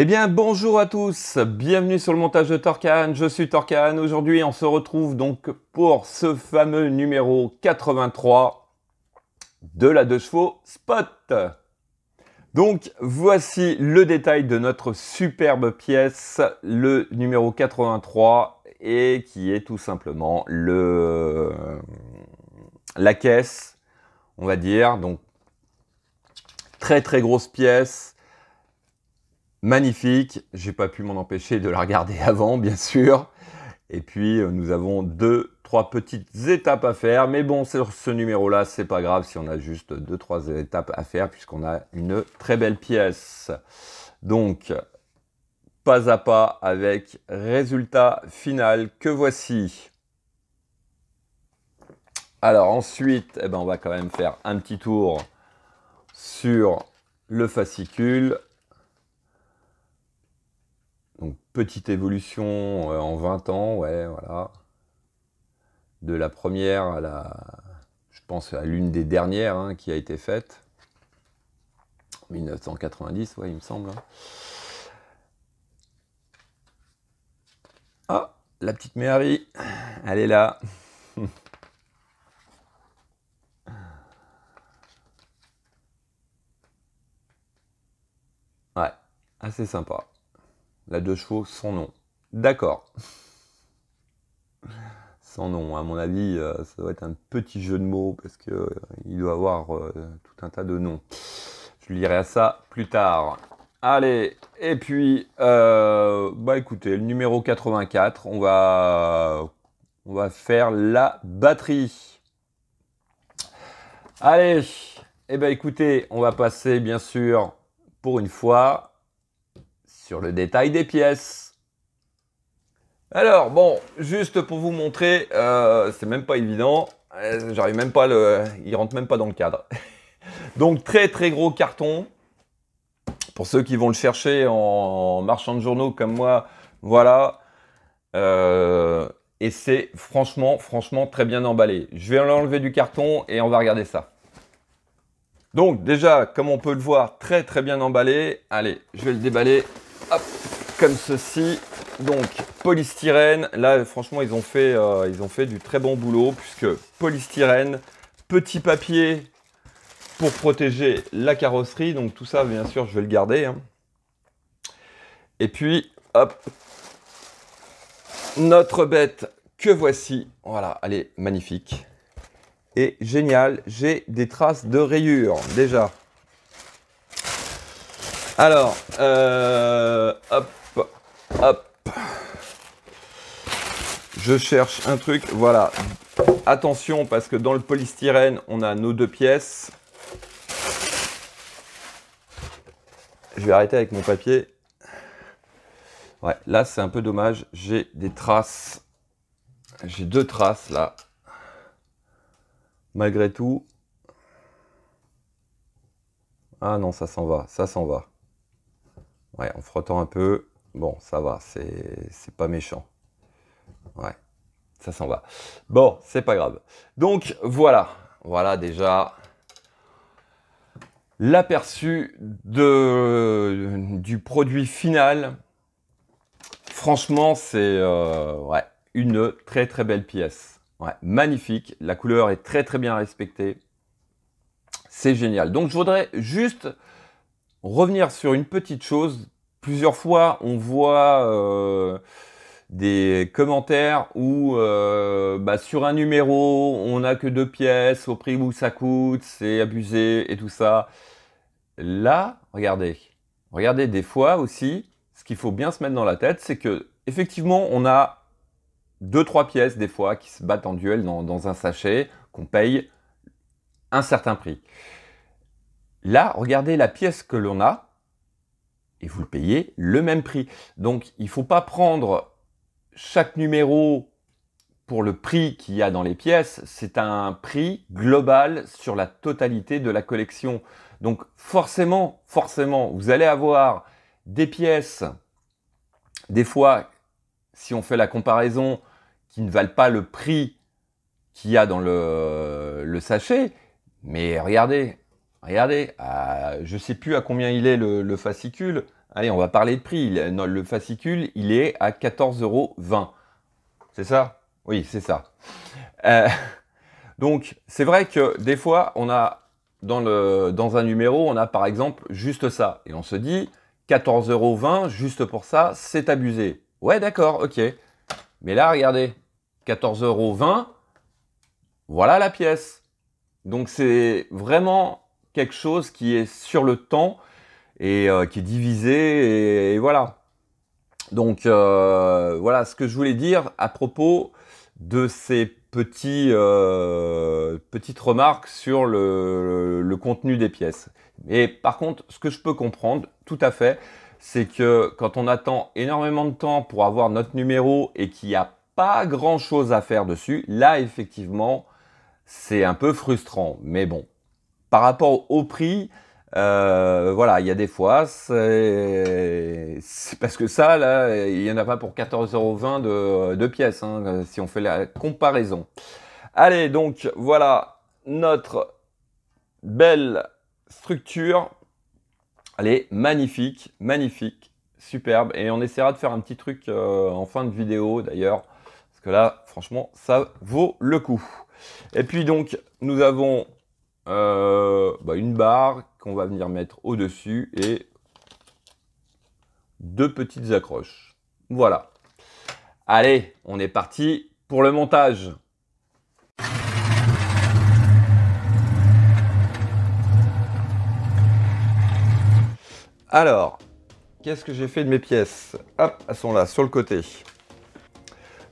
Eh bien, bonjour à tous, bienvenue sur le montage de Torcan, je suis Torcan. Aujourd'hui, on se retrouve donc pour ce fameux numéro 83 de la 2 chevaux Spot. Donc, voici le détail de notre superbe pièce, le numéro 83, et qui est tout simplement la caisse, on va dire. Donc, très grosse pièce. Magnifique, j'ai pas pu m'en empêcher de la regarder avant, bien sûr. Et puis, nous avons 2-3 petites étapes à faire. Mais bon, sur ce numéro-là, c'est pas grave si on a juste 2-3 étapes à faire, puisqu'on a une très belle pièce. Donc, pas à pas avec résultat final que voici. Alors ensuite, on va quand même faire un petit tour sur le fascicule. Donc, petite évolution en 20 ans, ouais, voilà. De la première à je pense à l'une des dernières qui a été faite. 1990, ouais, il me semble. Ah, la petite Mary, elle est là. Ouais, assez sympa. La 2 chevaux, son nom. D'accord. Son nom, à mon avis, ça doit être un petit jeu de mots parce que il doit avoir tout un tas de noms. Je lirai ça plus tard. Allez, et puis, écoutez, le numéro 84, on va faire la batterie. Allez, écoutez, on va passer, bien sûr, pour une fois, sur le détail des pièces. Alors, bon, juste pour vous montrer, c'est même pas évident. J'arrive même pas il rentre même pas dans le cadre. Donc, très gros carton. Pour ceux qui vont le chercher en marchand de journaux comme moi, voilà. Et c'est franchement très bien emballé. Je vais l'enlever du carton et on va regarder ça. Donc, déjà, comme on peut le voir, très bien emballé. Allez, je vais le déballer. Hop, comme ceci. Donc, polystyrène. Là, franchement, ils ont fait du très bon boulot, puisque polystyrène, petit papier pour protéger la carrosserie. Donc, tout ça, bien sûr, je vais le garder. Et puis, hop, notre bête que voici. Voilà, elle est magnifique. Et génial, j'ai des traces de rayures, déjà. Alors, hop. Je cherche un truc, voilà. Attention, parce que dans le polystyrène, on a nos 2 pièces. Je vais arrêter avec mon papier. Ouais, là, c'est un peu dommage. J'ai des traces. J'ai 2 traces, là. Malgré tout. Ah non, ça s'en va, ça s'en va. Ouais, en frottant un peu. Bon, ça va, c'est pas méchant. Ouais, ça s'en va. Bon, c'est pas grave. Donc, voilà. Voilà déjà l'aperçu du produit final. Franchement, c'est ouais, une très belle pièce. Ouais, magnifique. La couleur est très bien respectée. C'est génial. Donc, je voudrais juste revenir sur une petite chose. Plusieurs fois, on voit des commentaires où sur un numéro, on n'a que 2 pièces, au prix où ça coûte, c'est abusé et tout ça. Là, regardez des fois aussi, ce qu'il faut bien se mettre dans la tête, c'est que effectivement, on a 2-3 pièces des fois qui se battent en duel dans un sachet, qu'on paye un certain prix. Là, regardez la pièce que l'on a, et vous le payez le même prix. Donc, il ne faut pas prendre chaque numéro pour le prix qu'il y a dans les pièces, c'est un prix global sur la totalité de la collection. Donc forcément, vous allez avoir des pièces, des fois, si on fait la comparaison, qui ne valent pas le prix qu'il y a dans le sachet. Mais regardez, je ne sais plus à combien il est le fascicule, Allez, on va parler de prix. Le fascicule, il est à 14,20 €. C'est ça? Oui, c'est ça. Donc, c'est vrai que des fois, on a dans un numéro, on a par exemple juste ça. Et on se dit, 14,20 € juste pour ça, c'est abusé. Ouais, d'accord, ok. Mais là, regardez, 14,20 €, voilà la pièce. Donc, c'est vraiment quelque chose qui est sur le temps et qui est divisé, et voilà. Donc, voilà ce que je voulais dire à propos de ces petites remarques sur le contenu des pièces. Et par contre, ce que je peux comprendre tout à fait, c'est que quand on attend énormément de temps pour avoir notre numéro et qu'il n'y a pas grand chose à faire dessus, là effectivement, c'est un peu frustrant. Mais bon, par rapport au prix, voilà, il y a des fois, c'est parce que ça, là, il n'y en a pas pour 14,20 € de pièces, hein, si on fait la comparaison. Allez, donc voilà notre belle structure. Elle est magnifique, magnifique, superbe. Et on essaiera de faire un petit truc en fin de vidéo d'ailleurs, parce que là, franchement, ça vaut le coup. Et puis donc, nous avons une barre qu'on va venir mettre au-dessus et deux petites accroches. Voilà. Allez, on est parti pour le montage. Alors, qu'est-ce que j'ai fait de mes pièces? Hop, elles sont là, sur le côté.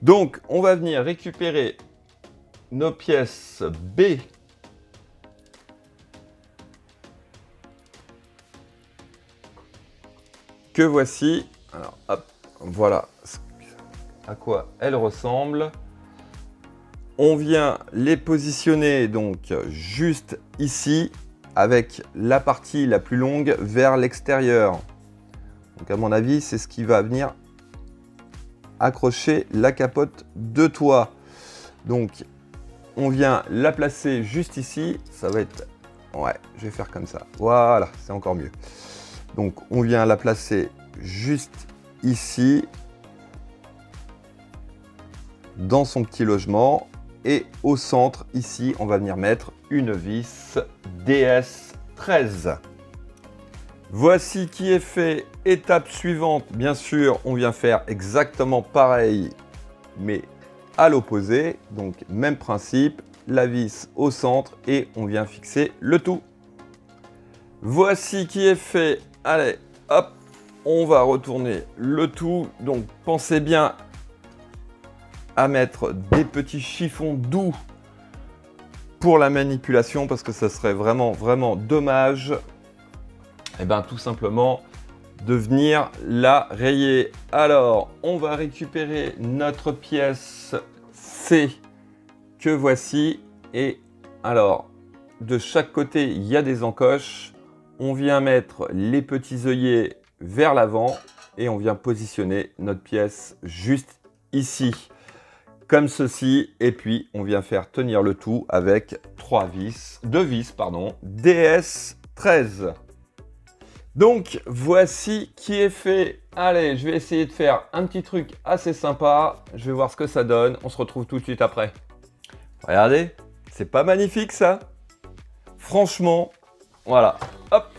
Donc, on va venir récupérer nos pièces B que voici. Alors, hop, voilà à quoi elles ressemblent. On vient les positionner donc juste ici, avec la partie la plus longue vers l'extérieur. Donc à mon avis, c'est ce qui va venir accrocher la capote de toit. Donc on vient la placer juste ici. Ça va être... Ouais, je vais faire comme ça. Voilà, c'est encore mieux. Donc on vient la placer juste ici, dans son petit logement. Et au centre, ici, on va venir mettre une vis DS13. Voici qui est fait. Étape suivante, bien sûr, on vient faire exactement pareil, mais à l'opposé. Donc, même principe, la vis au centre et on vient fixer le tout. Voici qui est fait. Allez, hop, on va retourner le tout. Donc, pensez bien à mettre des petits chiffons doux pour la manipulation, parce que ça serait vraiment dommage, et bien tout simplement de venir la rayer. Alors on va récupérer notre pièce C que voici, et alors de chaque côté il y a des encoches. On vient mettre les petits œillets vers l'avant et on vient positionner notre pièce juste ici, comme ceci, et puis on vient faire tenir le tout avec deux vis DS13. Donc voici qui est fait. Allez, je vais essayer de faire un petit truc assez sympa. Je vais voir ce que ça donne. On se retrouve tout de suite après. Regardez, c'est pas magnifique ça? Franchement, voilà. Hop,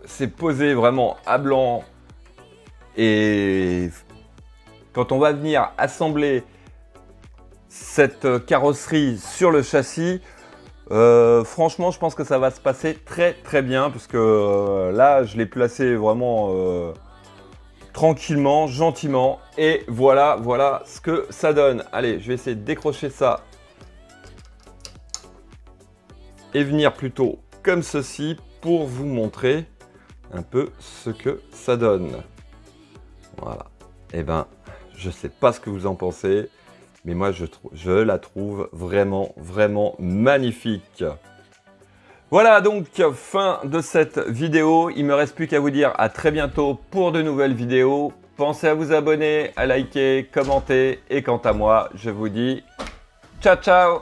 c'est posé vraiment à blanc. Et quand on va venir assembler cette carrosserie sur le châssis, franchement je pense que ça va se passer très bien, parce que là je l'ai placé vraiment tranquillement, gentiment, et voilà ce que ça donne. Allez, je vais essayer de décrocher ça et venir plutôt comme ceci pour vous montrer un peu ce que ça donne. Voilà. Et ben, je sais pas ce que vous en pensez, mais moi je la trouve vraiment magnifique. Voilà donc fin de cette vidéo. Il me reste plus qu'à vous dire à très bientôt pour de nouvelles vidéos. Pensez à vous abonner, à liker, commenter, et quant à moi, je vous dis ciao ciao.